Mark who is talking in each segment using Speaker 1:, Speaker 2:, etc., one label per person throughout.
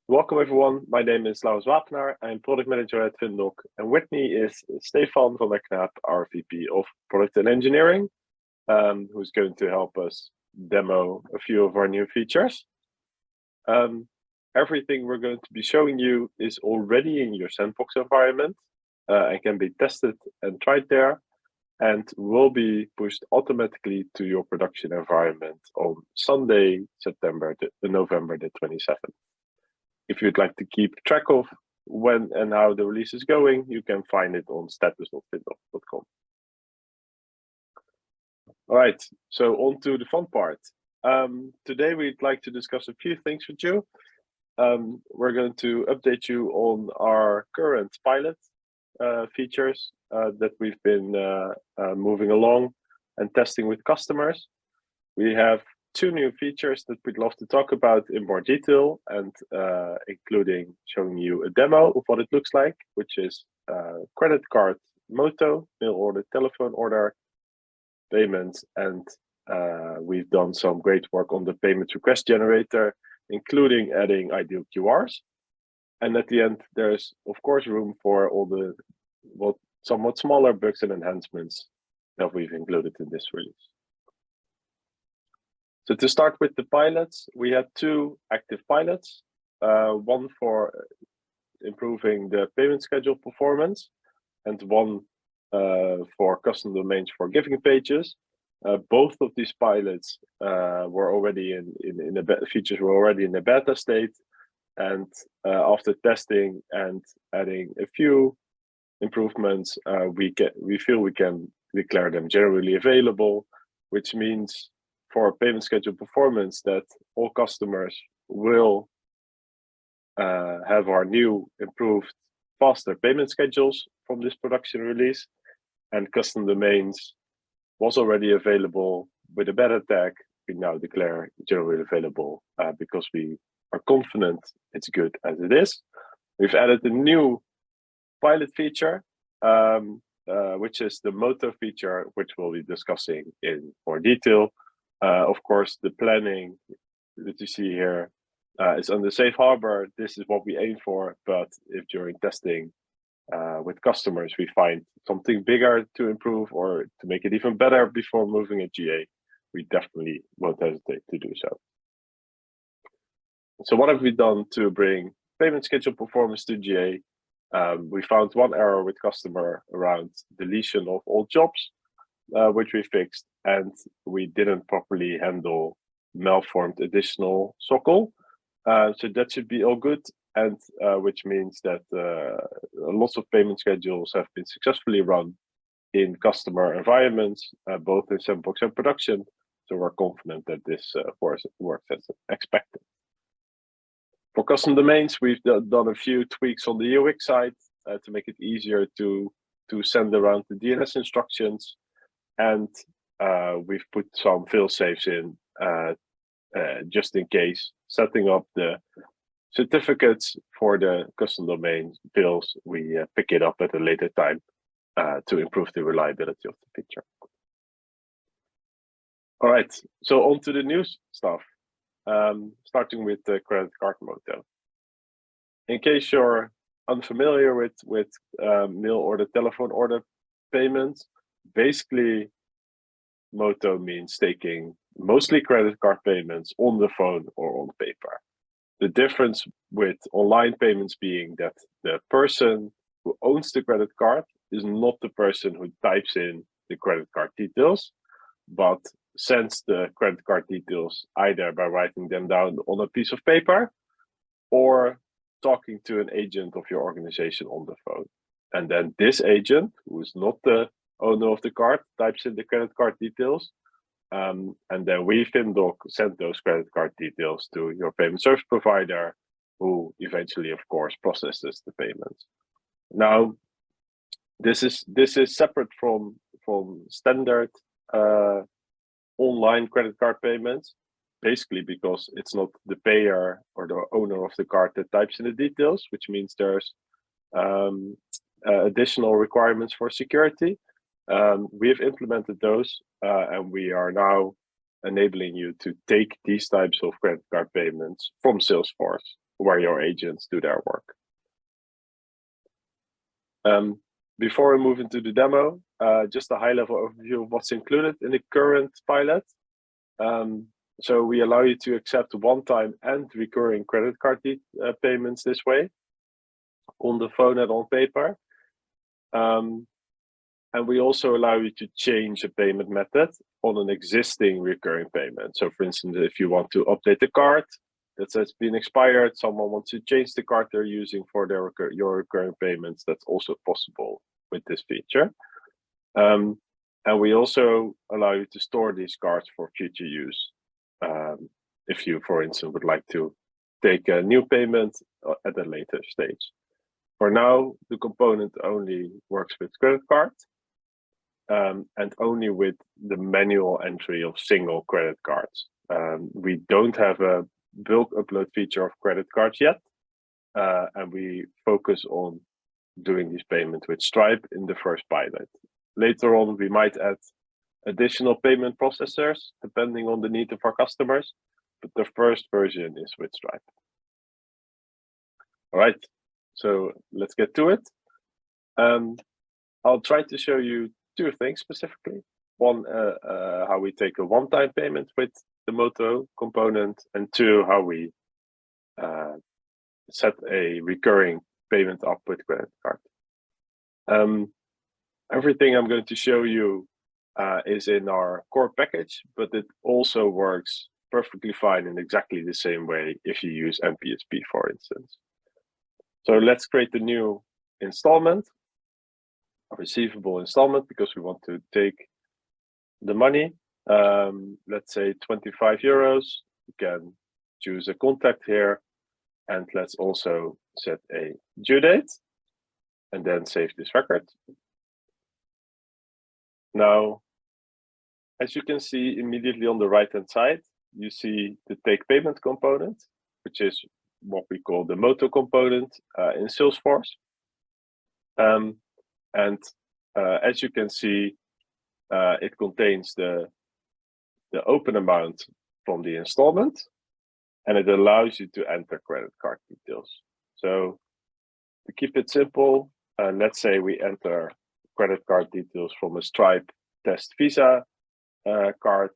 Speaker 1: Welcome everyone, my name is Laurens Wapenaar, I'm Product Manager at FinDock, and with me is Stefan van der Knaap, our VP of Product and Engineering, who's going to help us demo a few of our new features. Everything we're going to be showing you is already in your sandbox environment and can be tested and tried there, and will be pushed automatically to your production environment on Sunday, November the 27th. If you'd like to keep track of when and how the release is going, you can find it on status.findock.com. All right, so on to the fun part. Today we'd like to discuss a few things with you. We're going to update you on our current pilot features that we've been moving along and testing with customers. We have two new features that we'd love to talk about in more detail, and including showing you a demo of what it looks like, which is credit card MOTO, mail order, telephone order payments, and we've done some great work on the payment request generator, including adding ideal QRs. And at the end, there's of course room for all the somewhat smaller bugs and enhancements that we've included in this release. So to start with the pilots, we had two active pilots, one for improving the payment schedule performance and one for custom domains for giving pages. Both of these pilots were already in the features were already in the beta state, and after testing and adding a few improvements, we feel we can declare them generally available, which means for payment schedule performance that all customers will have our new improved faster payment schedules from this production release, and custom domains was already available with a beta tag. We now declare generally available because we are confident it's good as it is. We've added a new pilot feature, which is the MOTO feature, which we'll be discussing in more detail. Of course, the planning that you see here is under safe harbor. This is what we aim for, but if during testing with customers we find something bigger to improve or to make it even better before moving it GA, we definitely won't hesitate to do so. So what have we done to bring payment schedule performance to GA? We found one error with customer around deletion of all jobs, which we fixed, and we didn't properly handle malformed additional SOCL. So that should be all good, and which means that lots of payment schedules have been successfully run in customer environments, both in sandbox and production. So we're confident that this works as expected. For custom domains, we've done a few tweaks on the UX side to make it easier to send around the DNS instructions. And we've put some fail safes in just in case, setting up the certificates for the custom domain bills. We pick it up at a later time to improve the reliability of the feature. All right, so on to the new stuff, starting with the credit card MOTO. In case you're unfamiliar with mail order, telephone order payments, basically, MOTO means taking mostly credit card payments on the phone or on paper. The difference with online payments being that the person who owns the credit card is not the person who types in the credit card details, but sends the credit card details either by writing them down on a piece of paper or talking to an agent of your organization on the phone. And then this agent, who is not the owner of the card, types in the credit card details, and then we, FinDock, send those credit card details to your payment service provider, who eventually, of course, processes the payments. Now, this is separate from standard online credit card payments, basically because it's not the payer or the owner of the card that types in the details, which means there's additional requirements for security. We have implemented those, and we are now enabling you to take these types of credit card payments from Salesforce where your agents do their work. Before we move into the demo, just a high-level overview of what's included in the current pilot. So we allow you to accept one-time and recurring credit card payments this way, on the phone and on paper. And we also allow you to change a payment method on an existing recurring payment. So for instance, if you want to update the card that has been expired, someone wants to change the card they're using for your recurring payments, that's also possible with this feature. And we also allow you to store these cards for future use. If you, for instance, would like to take a new payment at a later stage. For now, the component only works with credit cards and only with the manual entry of single credit cards. We don't have a bulk upload feature of credit cards yet, and we focus on doing these payments with Stripe in the first pilot. Later on, we might add additional payment processors depending on the need of our customers, but the first version is with Stripe. All right, so let's get to it. I'll try to show you two things specifically. One, how we take a one-time payment with the Moto component, and two, how we set a recurring payment up with credit card. Everything I'm going to show you is in our core package, but it also works perfectly fine in exactly the same way if you use MPSP, for instance. So let's create a new installment, a receivable installment, because we want to take the money. Let's say 25 euros. You can choose a contact here, and let's also set a due date, and then save this record. Now, as you can see immediately on the right-hand side, you see the take payment component, which is what we call the Moto component in Salesforce. As you can see, it contains the open amount from the installment, and it allows you to enter credit card details. So to keep it simple, let's say we enter credit card details from a Stripe test Visa card.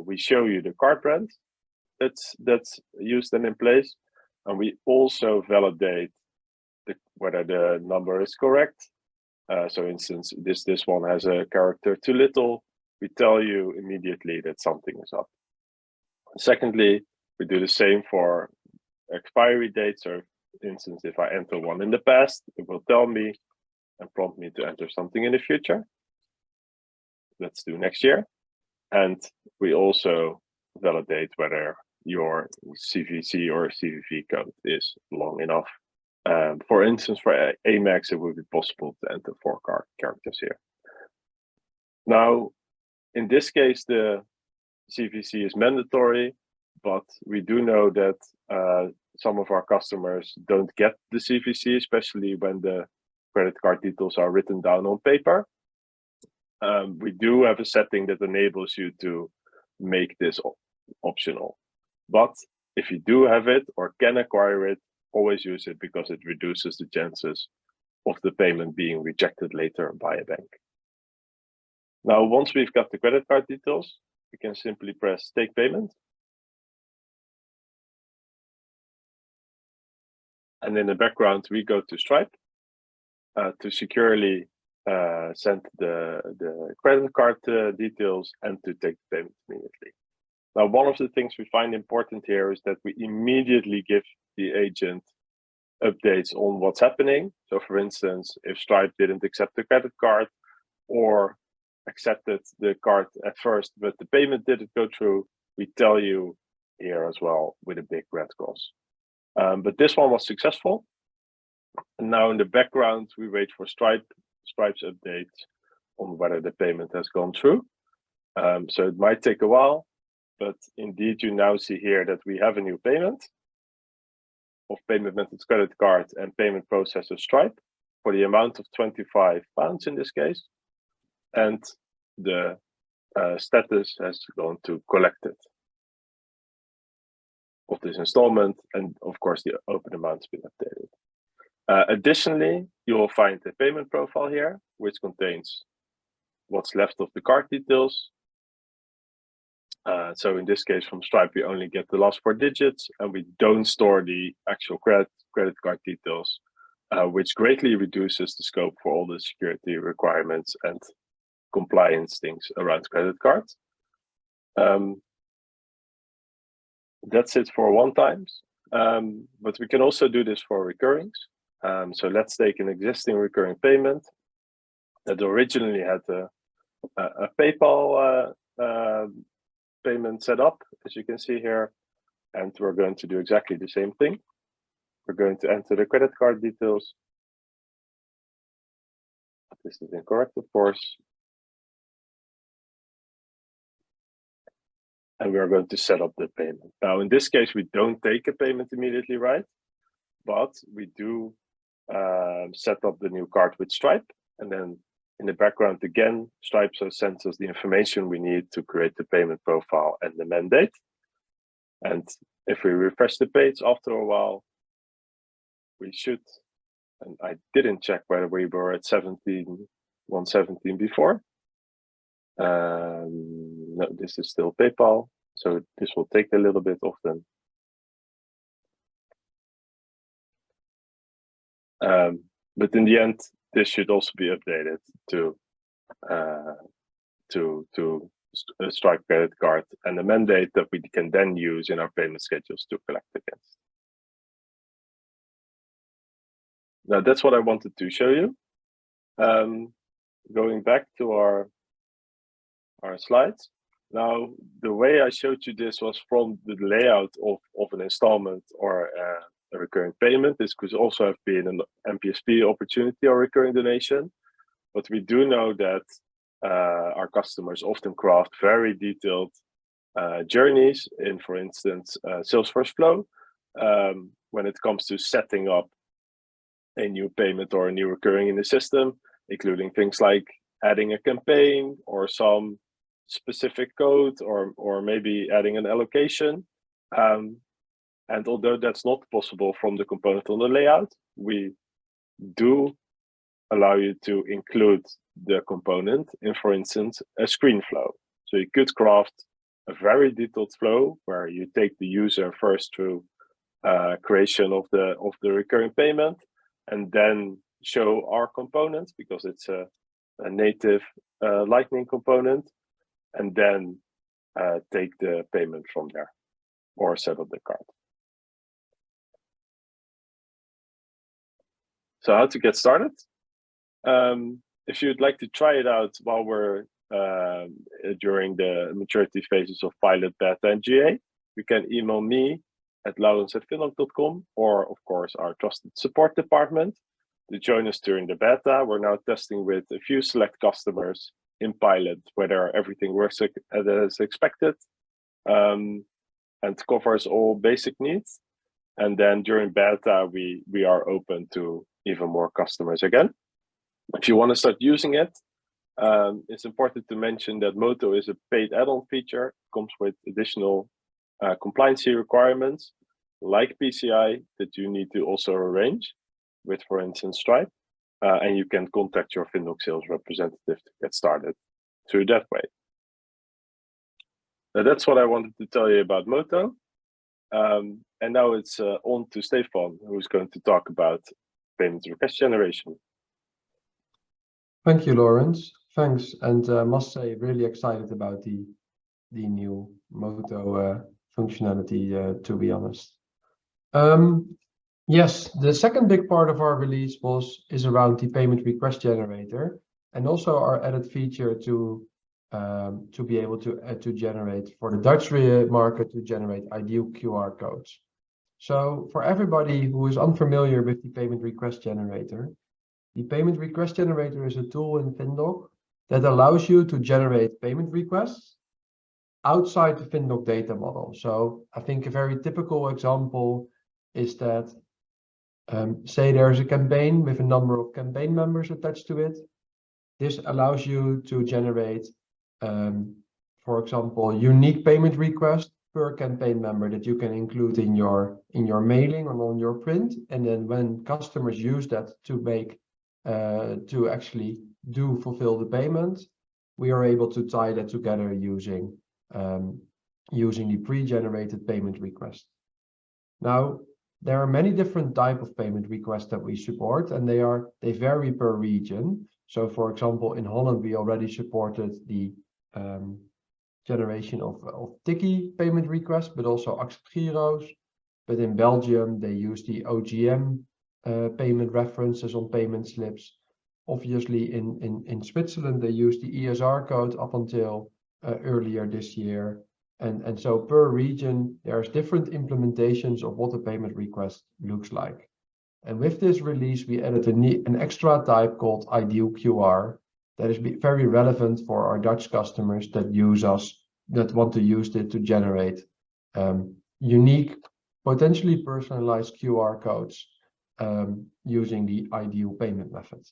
Speaker 1: We show you the card brand that's used and in place, and we also validate whether the number is correct. So, instance, this one has a character too little. We tell you immediately that something is up. Secondly, we do the same for expiry dates. So, for instance, if I enter one in the past, it will tell me and prompt me to enter something in the future. Let's do next year. And we also validate whether your CVC or CVV code is long enough. For instance, for Amex, it would be possible to enter 4 characters here. Now, in this case, the CVC is mandatory, but we do know that some of our customers don't get the CVC, especially when the credit card details are written down on paper. We do have a setting that enables you to make this optional. But if you do have it or can acquire it, always use it, because it reduces the chances of the payment being rejected later by a bank. Now, once we've got the credit card details, we can simply press take payment. And in the background, we go to Stripe to securely send the credit card details and to take the payment immediately. Now, one of the things we find important here is that we immediately give the agent updates on what's happening. So for instance, if Stripe didn't accept the credit card or accepted the card at first, but the payment didn't go through, we tell you here as well with a big red cross. But this one was successful. And now in the background, we wait for Stripe's update on whether the payment has gone through. So it might take a while, but indeed you now see here that we have a new payment of payment methods credit card and payment processor Stripe for the amount of £25 in this case. And the status has gone to collected. of this installment, and of course the open amount's been updated. Additionally, you will find the payment profile here, which contains what's left of the card details. So in this case from Stripe, we only get the last 4 digits, and we don't store the actual credit card details, which greatly reduces the scope for all the security requirements and compliance things around credit cards. That's it for one-times, but we can also do this for recurrings. So let's take an existing recurring payment that originally had a PayPal payment set up, as you can see here, and we're going to do exactly the same thing. We're going to enter the credit card details. This is incorrect, of course. And we are going to set up the payment. Now, in this case, we don't take a payment immediately, right? But we do set up the new card with Stripe. And then in the background, again, Stripe sends us the information we need to create the payment profile and the mandate. And if we refresh the page after a while, we should, and I didn't check whether we were at 117 before. No, this is still PayPal, so this will take a little bit of them. But in the end, this should also be updated to a Stripe credit card and a mandate that we can then use in our payment schedules to collect against. Now that's what I wanted to show you. Going back to our slides. Now, the way I showed you this was from the layout of an installment or a recurring payment. This could also have been an MPSP opportunity or recurring donation. But we do know that our customers often craft very detailed journeys in, for instance, Salesforce Flow, when it comes to setting up a new payment or a new recurring in the system, including things like adding a campaign or some specific code or maybe adding an allocation. And although that's not possible from the component on the layout, we do allow you to include the component in, for instance, a screen flow. So you could craft a very detailed flow where you take the user first through creation of the recurring payment, and then show our components because it's a native Lightning component, and then take the payment from there or set up the card. So how to get started? If you'd like to try it out while we're during the maturity phases of pilot, beta, and GA, you can email me at laurens@findock.com, or of course our trusted support department to join us during the beta. We're now testing with a few select customers in pilot whether everything works as expected and covers all basic needs. And then during beta, we are open to even more customers again. If you want to start using it, it's important to mention that Moto is a paid add-on feature. It comes with additional compliance requirements like PCI that you need to also arrange with, for instance, Stripe. And you can contact your FinDock sales representative to get started through that way. Now, that's what I wanted to tell you about Moto. And now it's on to Stefan, who's going to talk about payment request generation.
Speaker 2: Thank you, Laurens. Thanks, and must say, really excited about the new Moto functionality, to be honest. Yes, the second big part of our release is around the payment request generator, and also our added feature to be able to generate for the Dutch market, to generate ideal QR codes. So for everybody who is unfamiliar with the payment request generator, the payment request generator is a tool in FinDock that allows you to generate payment requests outside the FinDock data model. So I think a very typical example is that, say there's a campaign with a number of campaign members attached to it. This allows you to generate, for example, unique payment requests per campaign member that you can include in your mailing or on your print. And then when customers use that to make to actually fulfill the payment, we are able to tie that together using the pre-generated payment request. Now, there are many different types of payment requests that we support, and they vary per region. So, for example, in Holland, we already supported the generation of tikkie payment requests, but also accept giros. But in Belgium, they use the OGM payment references on payment slips. Obviously, in Switzerland, they use the ESR code up until earlier this year. And so per region, there's different implementations of what a payment request looks like. And with this release, we added an extra type called ideal QR that is very relevant for our Dutch customers that want to use it to generate unique, potentially personalized QR codes using the ideal payment method.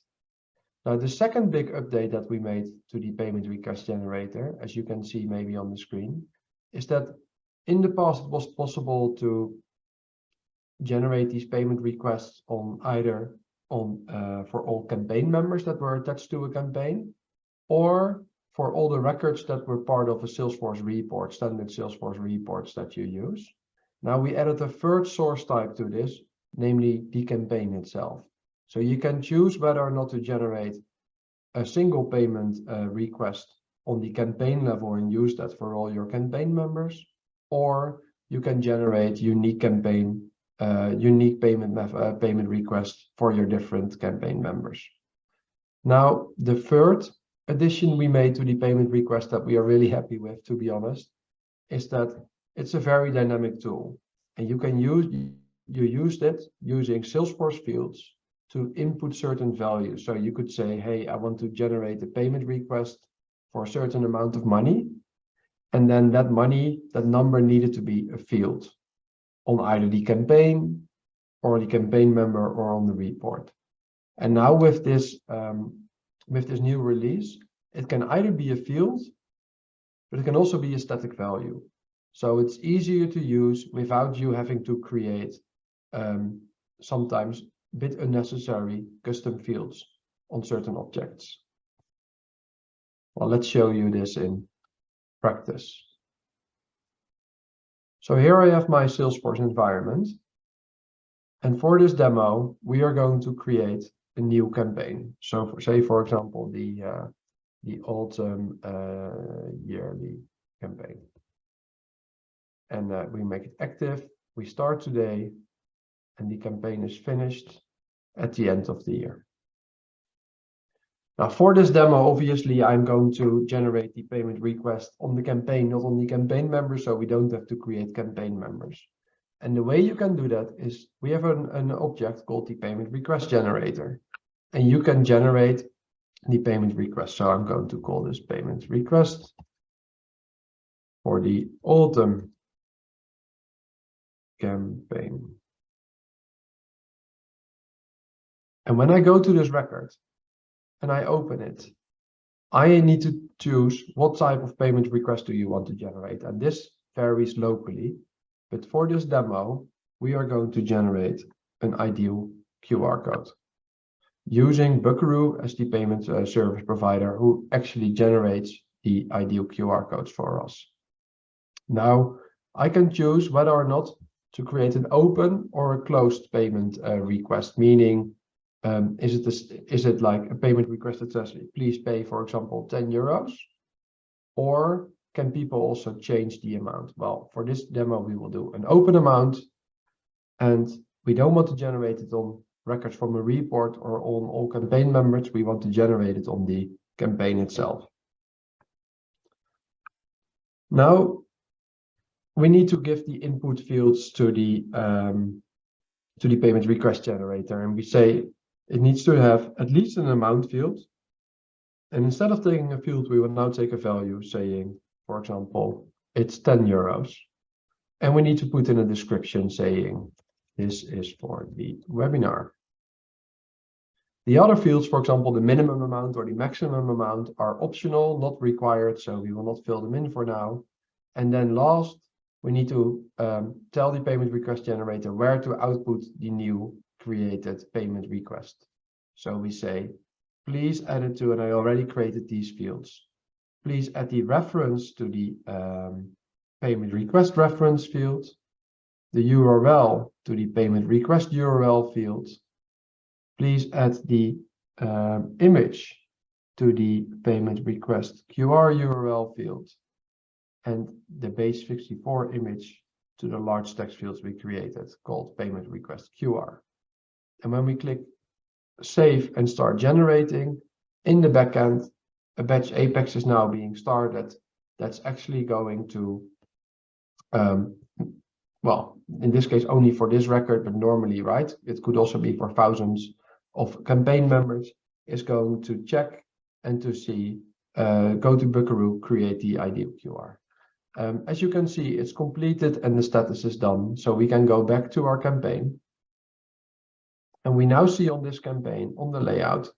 Speaker 2: Now, the second big update that we made to the payment request generator, as you can see maybe on the screen, is that in the past it was possible to generate these payment requests on either for all campaign members that were attached to a campaign, or for all the records that were part of a Salesforce report, standard Salesforce reports that you use. Now we added a third source type to this, namely the campaign itself. So you can choose whether or not to generate a single payment request on the campaign level and use that for all your campaign members, or you can generate unique payment requests for your different campaign members. Now, the third addition we made to the payment request that we are really happy with, to be honest, is that it's a very dynamic tool, and you use it using Salesforce fields to input certain values. So you could say, hey, I want to generate a payment request for a certain amount of money. And then that number needed to be a field on either the campaign or the campaign member or on the report. And now with this new release, it can either be a field, but it can also be a static value. So it's easier to use without you having to create sometimes a bit unnecessary custom fields on certain objects. Well, let's show you this in practice. So here I have my Salesforce environment. And for this demo, we are going to create a new campaign. So for example, the autumn yearly campaign. And we make it active. We start today, and the campaign is finished at the end of the year. Now, for this demo, obviously, I'm going to generate the payment request on the campaign, not on the campaign members, so we don't have to create campaign members. And the way you can do that is we have an object called the payment request generator, and you can generate the payment request. So I'm going to call this payment request for the autumn campaign. And when I go to this record and I open it, I need to choose what type of payment request do you want to generate. And this varies locally. But for this demo, we are going to generate an ideal QR code using Buckaroo as the payment service provider who actually generates the ideal QR codes for us. Now, I can choose whether or not to create an open or a closed payment request, meaning is it like a payment request that says, please pay, for example, 10 euros? Or can people also change the amount? Well, for this demo, we will do an open amount, and we don't want to generate it on records from a report or on all campaign members. We want to generate it on the campaign itself. Now, we need to give the input fields to the payment request generator, and we say it needs to have at least an amount field. And instead of taking a field, we will now take a value saying, for example, it's 10 euros. And we need to put in a description saying, this is for the webinar. The other fields, for example, the minimum amount or the maximum amount, are optional, not required, so we will not fill them in for now. And then last, we need to tell the payment request generator where to output the new created payment request. So we say, please add it to, and I already created these fields. Please add the reference to the payment request reference field, the URL to the payment request URL field. Please add the image to the payment request QR URL field, and the base64 image to the large text fields we created called payment request QR. And when we click save and start generating, in the backend, a batch Apex is now being started. That's actually going to, well, in this case, only for this record, but normally, right? It could also be for thousands of campaign members, is going to check and to see, go to Buckaroo, create the ideal QR. As you can see, it's completed and the status is done. So we can go back to our campaign. And we now see on this campaign, on the layout,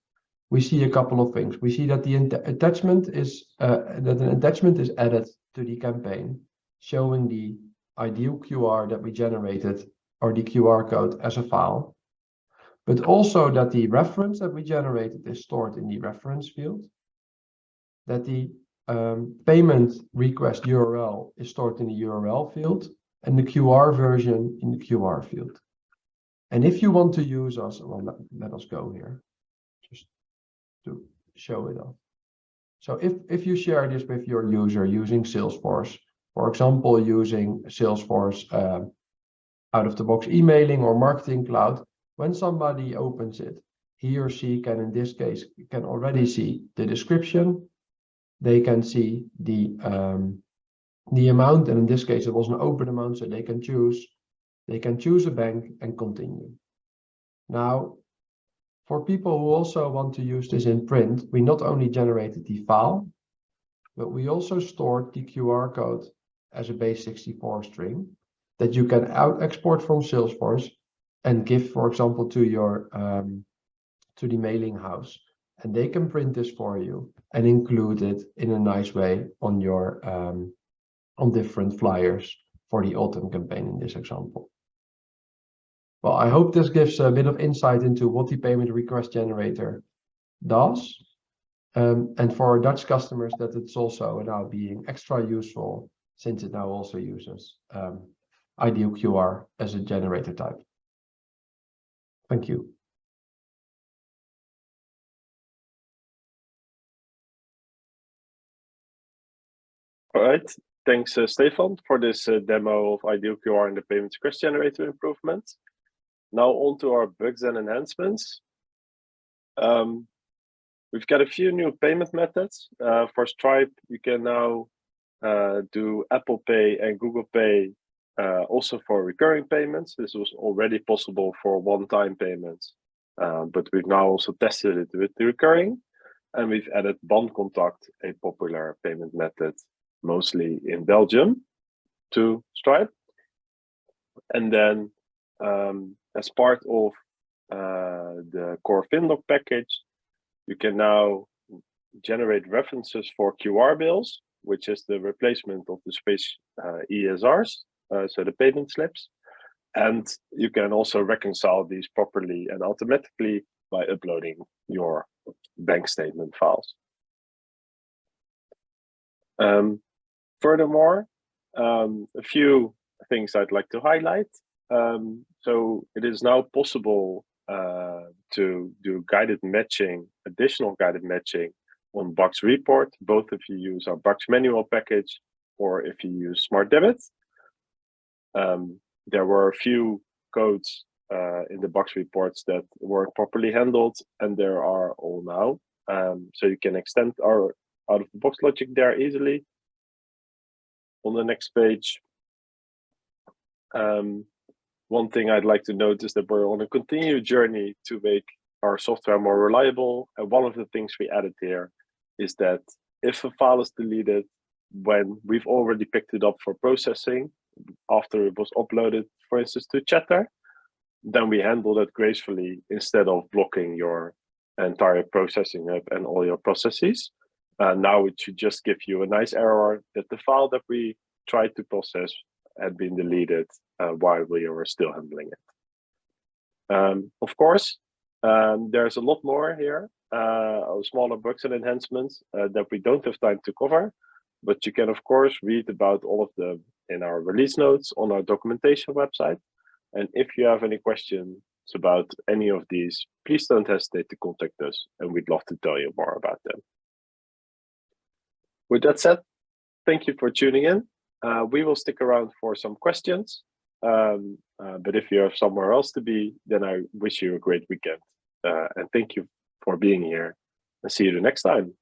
Speaker 2: we see a couple of things. We see that the attachment is that an attachment is added to the campaign, showing the ideal QR that we generated, or the QR code as a file, but also that the reference that we generated is stored in the reference field, that the payment request URL is stored in the URL field, and the QR version in the QR field. And if you want to use us, well, let us go here, just to show it off. So if you share this with your user using Salesforce, for example, using Salesforce out-of-the-box emailing or marketing cloud, when somebody opens it, he or she can, in this case, can already see the description. They can see the amount, and in this case, it was an open amount, so they can choose a bank and continue. Now, for people who also want to use this in print, we not only generated the file, but we also stored the QR code as a base64 string that you can export from Salesforce and give, for example, to your to the mailing house, and they can print this for you and include it in a nice way on your on different flyers for the autumn campaign in this example. Well, I hope this gives a bit of insight into what the payment request generator does, and for our Dutch customers, that it's also now being extra useful since it now also uses ideal QR as a generator type. Thank you.
Speaker 1: All right, thanks Stefan for this demo of ideal QR and the payment request generator improvements. Now on to our bugs and enhancements. We've got a few new payment methods. For Stripe, you can now do Apple Pay and Google Pay also for recurring payments. This was already possible for one-time payments, but we've now also tested it with the recurring, and we've added Bancontact, a popular payment method, mostly in Belgium, to Stripe. And then as part of the core FinDock package, you can now generate references for QR bills, which is the replacement of the space ESRs, so the payment slips. And you can also reconcile these properly and automatically by uploading your bank statement files. Furthermore, a few things I'd like to highlight. So it is now possible to do guided matching, additional guided matching on Box Report, both if you use our Box manual package or if you use Smart Debit. There were a few codes in the Box reports that weren't properly handled, and there are all now. So you can extend our out-of-the-box logic there easily. On the next page, one thing I'd like to note is that we're on a continued journey to make our software more reliable. And one of the things we added here is that if a file is deleted when we've already picked it up for processing, after it was uploaded, for instance, to Chatter, then we handle that gracefully instead of blocking your entire processing hub and all your processes. Now it should just give you a nice error that the file that we tried to process had been deleted while we were still handling it. Of course, there's a lot more here, smaller bugs and enhancements that we don't have time to cover, but you can of course read about all of them in our release notes on our documentation website. And if you have any questions about any of these, please don't hesitate to contact us, and we'd love to tell you more about them. With that said, thank you for tuning in. We will stick around for some questions, but if you have somewhere else to be, then I wish you a great weekend. And thank you for being here, and see you the next time.